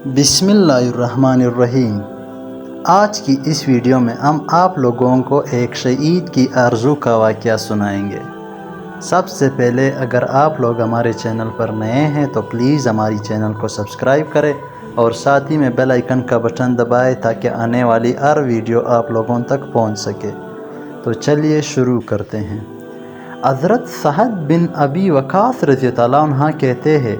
بسم اللہ الرحمن الرحیم۔ آج کی اس ویڈیو میں ہم آپ لوگوں کو ایک شہید کی آرزو کا واقعہ سنائیں گے۔ سب سے پہلے اگر آپ لوگ ہمارے چینل پر نئے ہیں تو پلیز ہماری چینل کو سبسکرائب کریں اور ساتھ ہی میں بیل آئیکن کا بٹن دبائیں تاکہ آنے والی ہر ویڈیو آپ لوگوں تک پہنچ سکے۔ تو چلیے شروع کرتے ہیں۔ حضرت سعد بن ابی وقاص رضی اللہ عنہ کہتے ہیں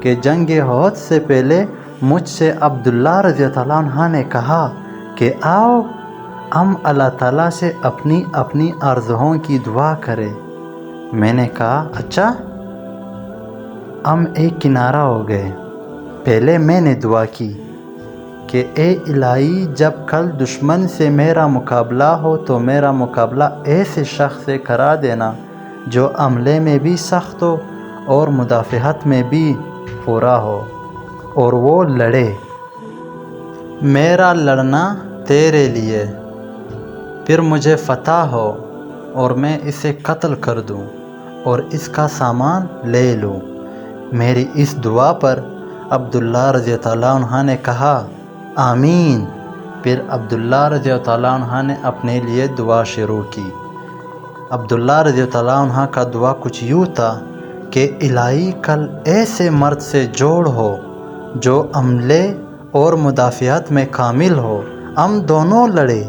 کہ جنگ احد سے پہلے مجھ سے عبداللہ رضی اللہ عنہ نے کہا کہ آؤ ہم اللہ تعالیٰ سے اپنی اپنی آرزوؤں کی دعا کریں۔ میں نے کہا اچھا۔ ہم ایک کنارہ ہو گئے۔ پہلے میں نے دعا کی کہ اے الہی جب کل دشمن سے میرا مقابلہ ہو تو میرا مقابلہ ایسے شخص سے کرا دینا جو حملے میں بھی سخت ہو اور مدافعت میں بھی پورا ہو اور وہ لڑے۔ میرا لڑنا تیرے لیے، پھر مجھے فتح ہو اور میں اسے قتل کر دوں اور اس کا سامان لے لوں۔ میری اس دعا پر عبداللہ رضی اللہ عنہ نے کہا آمین۔ پھر عبداللہ رضی اللہ عنہ نے اپنے لیے دعا شروع کی۔ عبداللہ رضی اللہ عنہ کا دعا کچھ یوں تھا کہ الہی کل ایسے مرد سے جوڑ ہو جو حملے اور مدافعت میں کامل ہو، ہم دونوں لڑے۔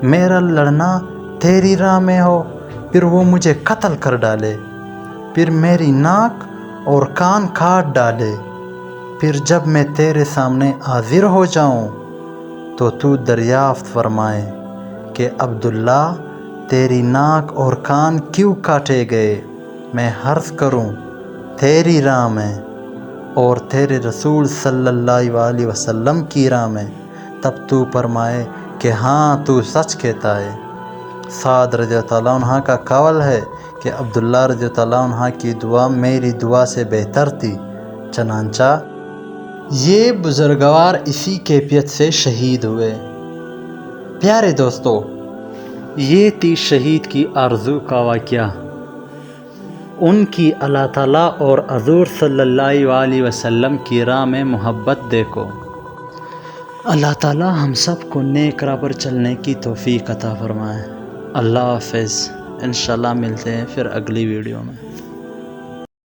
میرا لڑنا تیری راہ میں ہو، پھر وہ مجھے قتل کر ڈالے، پھر میری ناک اور کان کاٹ ڈالے، پھر جب میں تیرے سامنے حاضر ہو جاؤں تو دریافت فرمائے کہ عبداللہ تیری ناک اور کان کیوں کاٹے گئے؟ میں عرض کروں تیری راہ میں اور تیرے رسول صلی اللہ علیہ وسلم کی راہ میں، تب تو فرمائے کہ ہاں تو سچ کہتا ہے۔ سعد رضی اللہ عنہ کا قول ہے کہ عبداللہ رضی اللہ عنہ کی دعا میری دعا سے بہتر تھی، چنانچہ یہ بزرگوار اسی کیفیت سے شہید ہوئے۔ پیارے دوستو، یہ تھی شہید کی آرزو کا واقعہ۔ ان کی اللہ تعالیٰ اور حضور صلی اللہ علیہ وسلم کی راہ میں محبت دیکھو۔ اللہ تعالیٰ ہم سب کو نیک راہ پر چلنے کی توفیق عطا فرمائے۔ اللہ حافظ۔ انشاءاللہ ملتے ہیں پھر اگلی ویڈیو میں۔